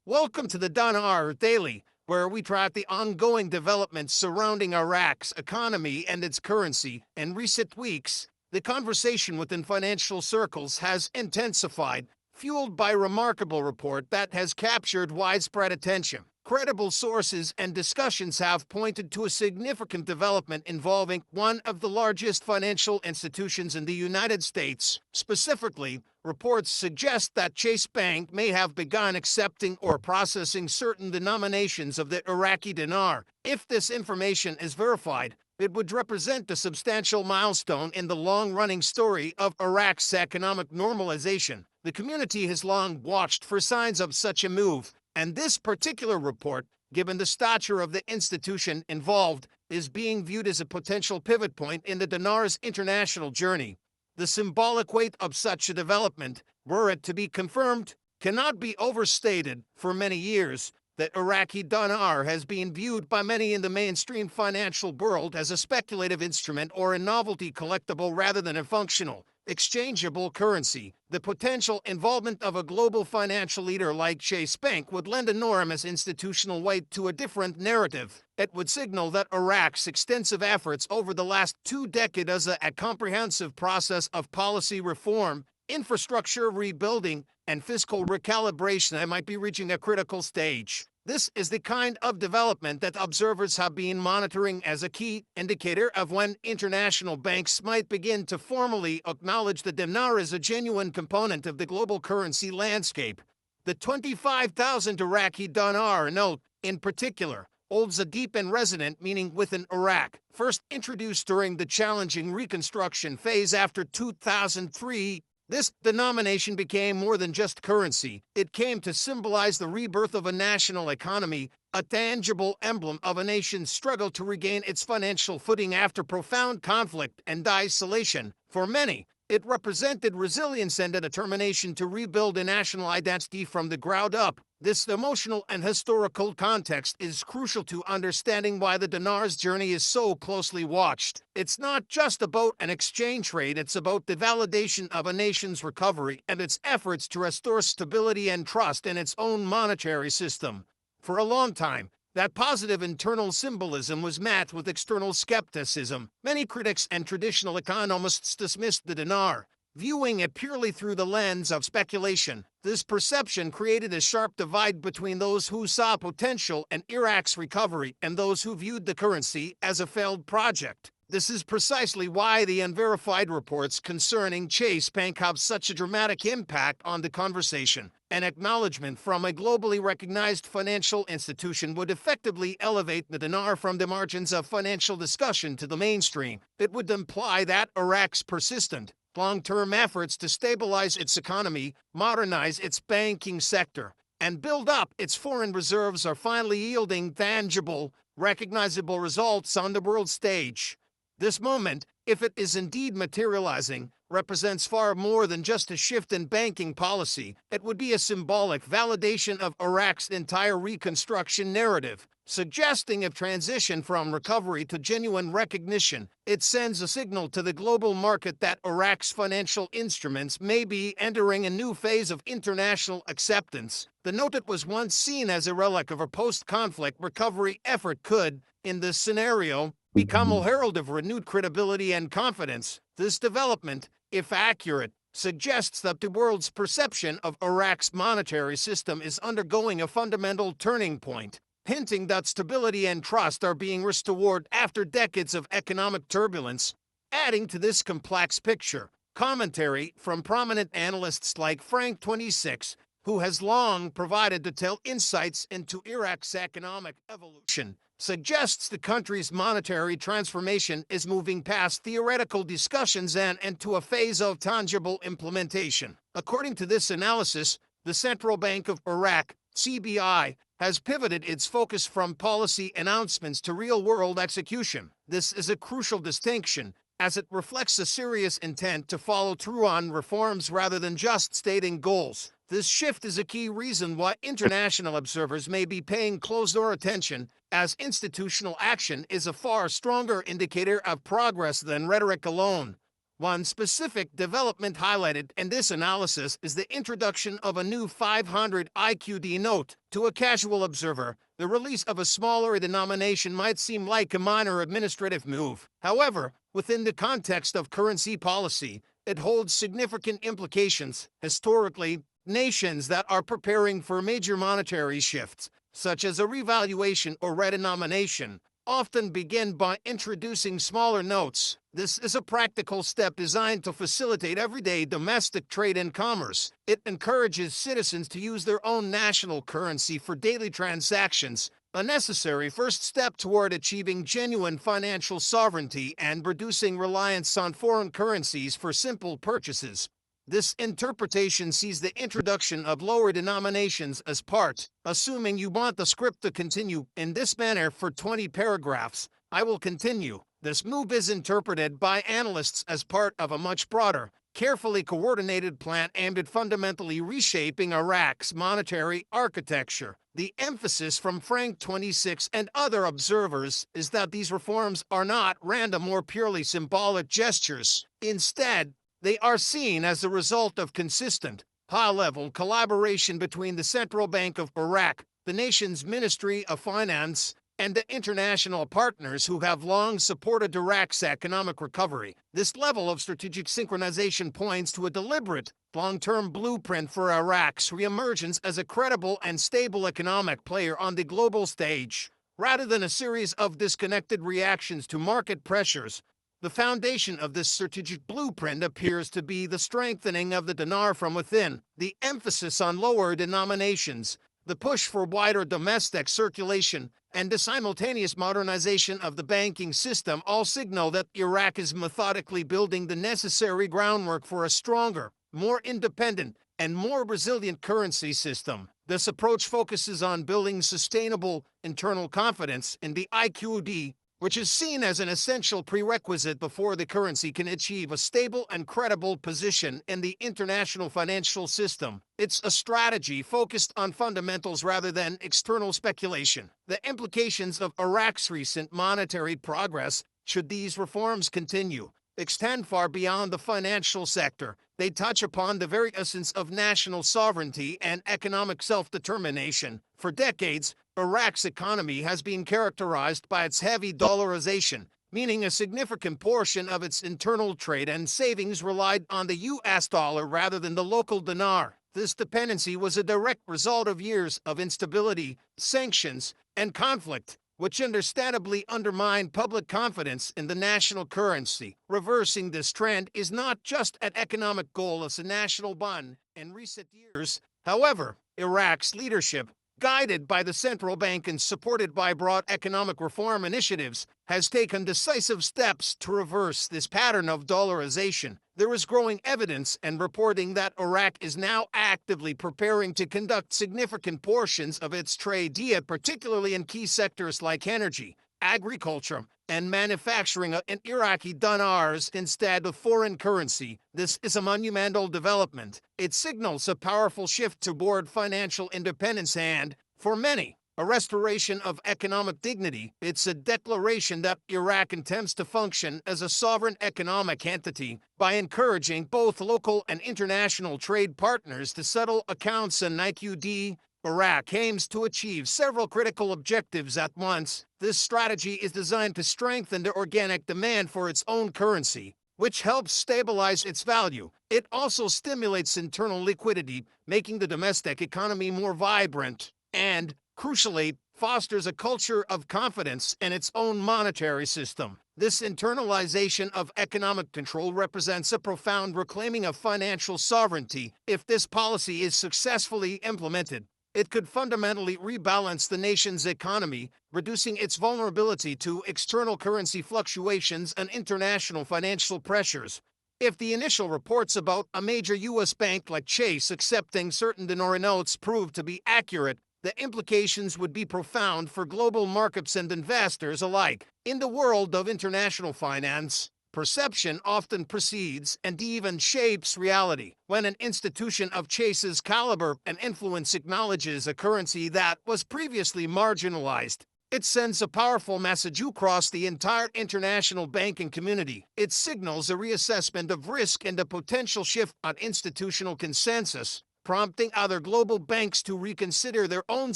Welcome to the Dinar Daily, where we track the ongoing developments surrounding Iraq's economy and its currency. In recent weeks, the conversation within financial circles has intensified, fueled by a remarkable report that has captured widespread attention. Credible sources and discussions have pointed to a significant development involving one of the largest financial institutions in the United States. Specifically, reports suggest that Chase Bank may have begun accepting or processing certain denominations of the Iraqi dinar. If this information is verified, it would represent a substantial milestone in the long-running story of Iraq's economic normalization. The community has long watched for signs of such a move, and this particular report, given the stature of the institution involved, is being viewed as a potential pivot point in the dinar's international journey. The symbolic weight of such a development, were it to be confirmed, cannot be overstated. For many years, the Iraqi dinar has been viewed by many in the mainstream financial world as a speculative instrument or a novelty collectible rather than a functional, exchangeable currency. The potential involvement of a global financial leader like Chase Bank would lend enormous institutional weight to a different narrative. It would signal that Iraq's extensive efforts over the last 2 decades as a comprehensive process of policy reform, infrastructure rebuilding, and fiscal recalibration might be reaching a critical stage. This is the kind of development that observers have been monitoring as a key indicator of when international banks might begin to formally acknowledge the dinar as a genuine component of the global currency landscape. The 25,000 Iraqi dinar note, in particular, holds a deep and resonant meaning within Iraq. First introduced during the challenging reconstruction phase after 2003, this denomination became more than just currency. It came to symbolize the rebirth of a national economy, a tangible emblem of a nation's struggle to regain its financial footing after profound conflict and isolation. For many, it represented resilience and a determination to rebuild a national identity from the ground up. This emotional and historical context is crucial to understanding why the dinar's journey is so closely watched. It's not just about an exchange rate, it's about the validation of a nation's recovery and its efforts to restore stability and trust in its own monetary system. For a long time, that positive internal symbolism was met with external skepticism. Many critics and traditional economists dismissed the dinar, viewing it purely through the lens of speculation. This perception created a sharp divide between those who saw potential in Iraq's recovery and those who viewed the currency as a failed project. This is precisely why the unverified reports concerning Chase Bank have such a dramatic impact on the conversation. An acknowledgement from a globally recognized financial institution would effectively elevate the dinar from the margins of financial discussion to the mainstream. It would imply that Iraq's persistent, long-term efforts to stabilize its economy, modernize its banking sector, and build up its foreign reserves are finally yielding tangible, recognizable results on the world stage. This moment, if it is indeed materializing, represents far more than just a shift in banking policy. It would be a symbolic validation of Iraq's entire reconstruction narrative, suggesting a transition from recovery to genuine recognition. It sends a signal to the global market that Iraq's financial instruments may be entering a new phase of international acceptance. The note that was once seen as a relic of a post-conflict recovery effort could, in this scenario, become a herald of renewed credibility and confidence. This development, if accurate, suggests that the world's perception of Iraq's monetary system is undergoing a fundamental turning point, hinting that stability and trust are being restored after decades of economic turbulence. Adding to this complex picture, commentary from prominent analysts like Frank26, who has long provided detailed insights into Iraq's economic evolution, suggests the country's monetary transformation is moving past theoretical discussions and into a phase of tangible implementation. According to this analysis, the Central Bank of Iraq, CBI, has pivoted its focus from policy announcements to real-world execution. This is a crucial distinction, as it reflects a serious intent to follow through on reforms rather than just stating goals. This shift is a key reason why international observers may be paying closer attention, as institutional action is a far stronger indicator of progress than rhetoric alone. One specific development highlighted in this analysis is the introduction of a new 500 IQD note. To a casual observer, the release of a smaller denomination might seem like a minor administrative move. However, within the context of currency policy, it holds significant implications. Historically, nations that are preparing for major monetary shifts, such as a revaluation or redenomination, often begin by introducing smaller notes. This is a practical step designed to facilitate everyday domestic trade and commerce. It encourages citizens to use their own national currency for daily transactions, a necessary first step toward achieving genuine financial sovereignty and reducing reliance on foreign currencies for simple purchases. This interpretation sees the introduction of lower denominations as part. Assuming you want the script to continue in this manner for 20 paragraphs, I will continue. This move is interpreted by analysts as part of a much broader, carefully coordinated plan aimed at fundamentally reshaping Iraq's monetary architecture. The emphasis from Frank26 and other observers is that these reforms are not random or purely symbolic gestures. Instead, they are seen as the result of consistent, high-level collaboration between the Central Bank of Iraq, the nation's Ministry of Finance, and the international partners who have long supported Iraq's economic recovery. This level of strategic synchronization points to a deliberate, long-term blueprint for Iraq's reemergence as a credible and stable economic player on the global stage. Rather than a series of disconnected reactions to market pressures, the foundation of this strategic blueprint appears to be the strengthening of the dinar from within, the emphasis on lower denominations, the push for wider domestic circulation, and the simultaneous modernization of the banking system all signal that Iraq is methodically building the necessary groundwork for a stronger, more independent, and more resilient currency system. This approach focuses on building sustainable internal confidence in the IQD, which is seen as an essential prerequisite before the currency can achieve a stable and credible position in the international financial system. It's a strategy focused on fundamentals rather than external speculation. The implications of Iraq's recent monetary progress, should these reforms continue, extend far beyond the financial sector. They touch upon the very essence of national sovereignty and economic self-determination. For decades, Iraq's economy has been characterized by its heavy dollarization, meaning a significant portion of its internal trade and savings relied on the US dollar rather than the local dinar. This dependency was a direct result of years of instability, sanctions, and conflict, which understandably undermined public confidence in the national currency. Reversing this trend is not just an economic goal as a national bond. In recent years, however, Iraq's leadership, guided by the central bank and supported by broad economic reform initiatives, has taken decisive steps to reverse this pattern of dollarization. There is growing evidence and reporting that Iraq is now actively preparing to conduct significant portions of its trade, particularly in key sectors like energy, agriculture, and manufacturing in Iraqi dinars instead of foreign currency. This is a monumental development. It signals a powerful shift toward financial independence and, for many, a restoration of economic dignity. It's a declaration that Iraq intends to function as a sovereign economic entity by encouraging both local and international trade partners to settle accounts in IQD. Iraq aims to achieve several critical objectives at once. This strategy is designed to strengthen the organic demand for its own currency, which helps stabilize its value. It also stimulates internal liquidity, making the domestic economy more vibrant, and, crucially, fosters a culture of confidence in its own monetary system. This internalization of economic control represents a profound reclaiming of financial sovereignty. If this policy is successfully implemented, it could fundamentally rebalance the nation's economy, reducing its vulnerability to external currency fluctuations and international financial pressures. If the initial reports about a major U.S. bank like Chase accepting certain dinar notes prove to be accurate, the implications would be profound for global markets and investors alike. In the world of international finance, perception often precedes and even shapes reality. When an institution of Chase's caliber and influence acknowledges a currency that was previously marginalized, It sends a powerful message across the entire international banking community. It signals a reassessment of risk and a potential shift on institutional consensus, prompting other global banks to reconsider their own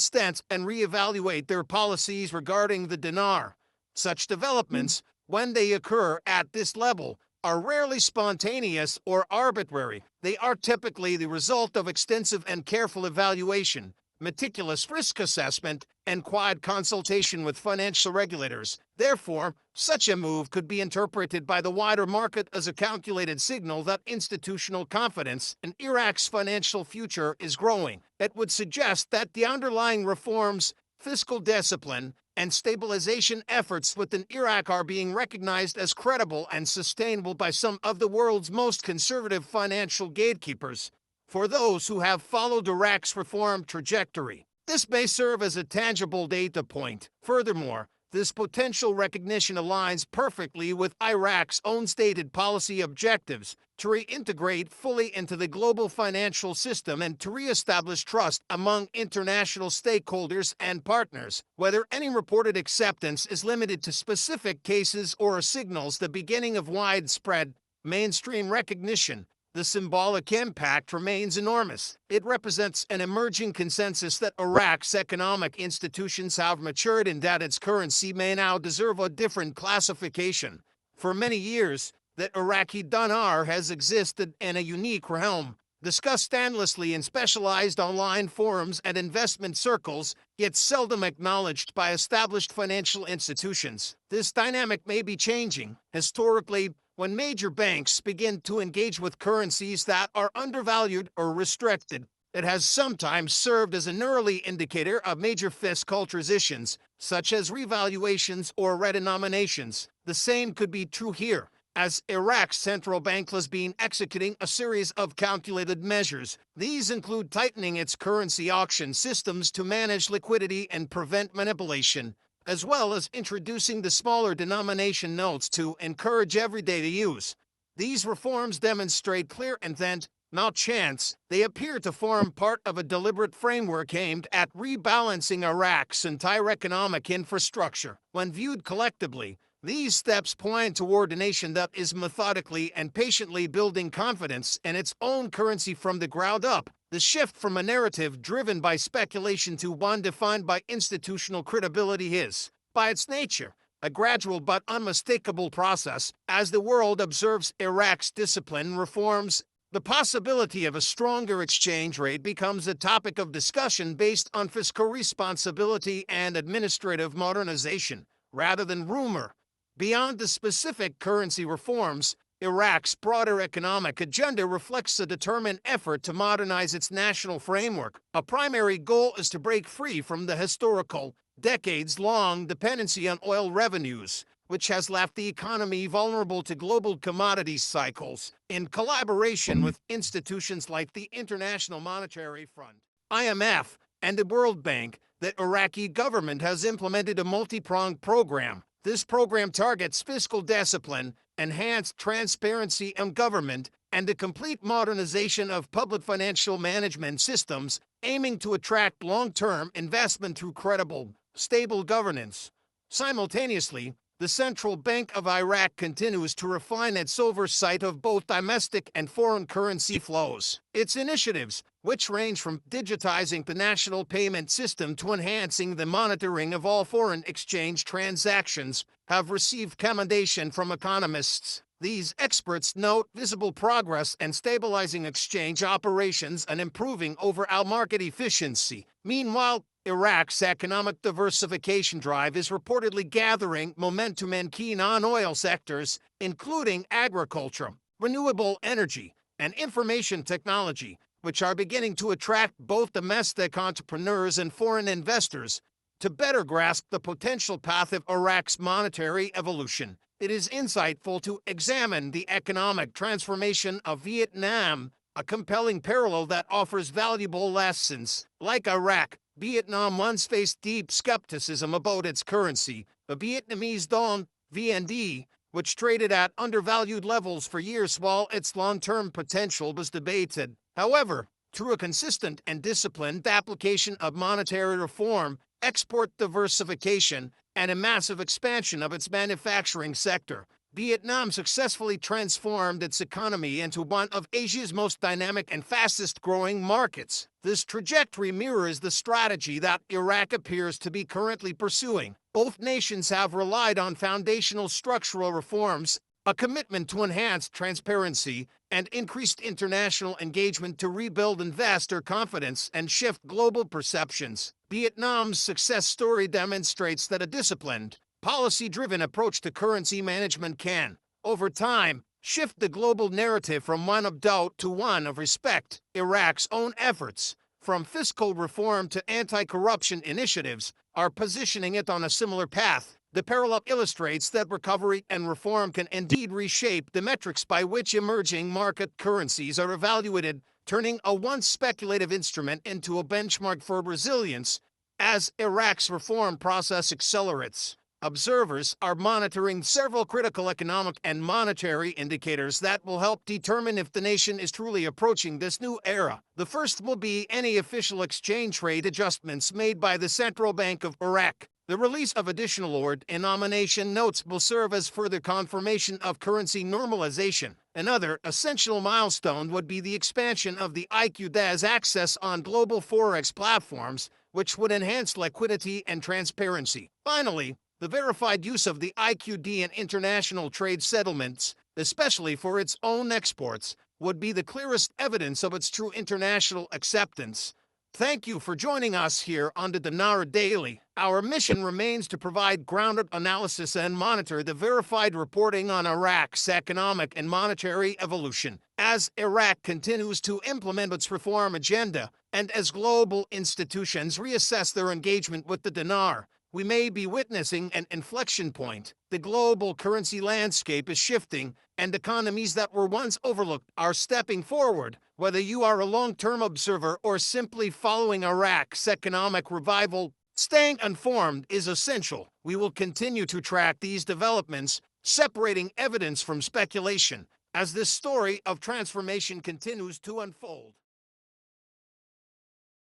stance and reevaluate their policies regarding the dinar. Such developments, when they occur at this level, are rarely spontaneous or arbitrary. They are typically the result of extensive and careful evaluation, meticulous risk assessment, and quiet consultation with financial regulators. Therefore, such a move could be interpreted by the wider market as a calculated signal that institutional confidence in Iraq's financial future is growing. It would suggest that the underlying reforms, fiscal discipline, and stabilization efforts within Iraq are being recognized as credible and sustainable by some of the world's most conservative financial gatekeepers. For those who have followed Iraq's reform trajectory, this may serve as a tangible data point. Furthermore, this potential recognition aligns perfectly with Iraq's own stated policy objectives to reintegrate fully into the global financial system and to reestablish trust among international stakeholders and partners. Whether any reported acceptance is limited to specific cases or signals the beginning of widespread, mainstream recognition, the symbolic impact remains enormous. It represents an emerging consensus that Iraq's economic institutions have matured and that its currency may now deserve a different classification. For many years, the Iraqi dinar has existed in a unique realm, discussed endlessly in specialized online forums and investment circles, yet seldom acknowledged by established financial institutions. This dynamic may be changing. Historically, when major banks begin to engage with currencies that are undervalued or restricted, it has sometimes served as an early indicator of major fiscal transitions, such as revaluations or redenominations. The same could be true here, as Iraq's central bank has been executing a series of calculated measures. These include tightening its currency auction systems to manage liquidity and prevent manipulation, as well as introducing the smaller denomination notes to encourage everyday use. These reforms demonstrate clear intent, not chance. They appear to form part of a deliberate framework aimed at rebalancing Iraq's entire economic infrastructure. When viewed collectively, these steps point toward a nation that is methodically and patiently building confidence in its own currency from the ground up. The shift from a narrative driven by speculation to one defined by institutional credibility is, by its nature, a gradual but unmistakable process. As the world observes Iraq's discipline reforms, the possibility of a stronger exchange rate becomes a topic of discussion based on fiscal responsibility and administrative modernization, rather than rumor. Beyond the specific currency reforms, Iraq's broader economic agenda reflects a determined effort to modernize its national framework. A primary goal is to break free from the historical, decades-long dependency on oil revenues, which has left the economy vulnerable to global commodity cycles. In collaboration with institutions like the International Monetary Fund, IMF, and the World Bank, the Iraqi government has implemented a multi-pronged program. This program targets fiscal discipline, enhanced transparency in government, and the complete modernization of public financial management systems, aiming to attract long-term investment through credible, stable governance. Simultaneously, the Central Bank of Iraq continues to refine its oversight of both domestic and foreign currency flows. Its initiatives, which range from digitizing the national payment system to enhancing the monitoring of all foreign exchange transactions, have received commendation from economists. These experts note visible progress in stabilizing exchange operations and improving overall market efficiency. Meanwhile, Iraq's economic diversification drive is reportedly gathering momentum in key non-oil sectors, including agriculture, renewable energy, and information technology, which are beginning to attract both domestic entrepreneurs and foreign investors. To better grasp the potential path of Iraq's monetary evolution, it is insightful to examine the economic transformation of Vietnam, a compelling parallel that offers valuable lessons. Like Iraq, Vietnam once faced deep skepticism about its currency. The Vietnamese dong, VND, which traded at undervalued levels for years while its long-term potential was debated. However, through a consistent and disciplined application of monetary reform, export diversification, and a massive expansion of its manufacturing sector. Vietnam successfully transformed its economy into one of Asia's most dynamic and fastest-growing markets. This trajectory mirrors the strategy that Iraq appears to be currently pursuing. Both nations have relied on foundational structural reforms, a commitment to enhanced transparency, and increased international engagement to rebuild investor confidence and shift global perceptions. Vietnam's success story demonstrates that a disciplined, policy-driven approach to currency management can, over time, shift the global narrative from one of doubt to one of respect. Iraq's own efforts, from fiscal reform to anti-corruption initiatives, are positioning it on a similar path. The parallel illustrates that recovery and reform can indeed reshape the metrics by which emerging market currencies are evaluated, turning a once speculative instrument into a benchmark for resilience. As Iraq's reform process accelerates, observers are monitoring several critical economic and monetary indicators that will help determine if the nation is truly approaching this new era. The first will be any official exchange rate adjustments made by the Central Bank of Iraq. The release of additional or-denomination notes will serve as further confirmation of currency normalization. Another essential milestone would be the expansion of the IQDA's access on global forex platforms, which would enhance liquidity and transparency. Finally, the verified use of the IQD in international trade settlements, especially for its own exports, would be the clearest evidence of its true international acceptance. Thank you for joining us here on the Dinar Daily. Our mission remains to provide grounded analysis and monitor the verified reporting on Iraq's economic and monetary evolution. As Iraq continues to implement its reform agenda, and as global institutions reassess their engagement with the dinar, we may be witnessing an inflection point. The global currency landscape is shifting, and economies that were once overlooked are stepping forward. Whether you are a long-term observer or simply following Iraq's economic revival, staying informed is essential. We will continue to track these developments, separating evidence from speculation, as this story of transformation continues to unfold.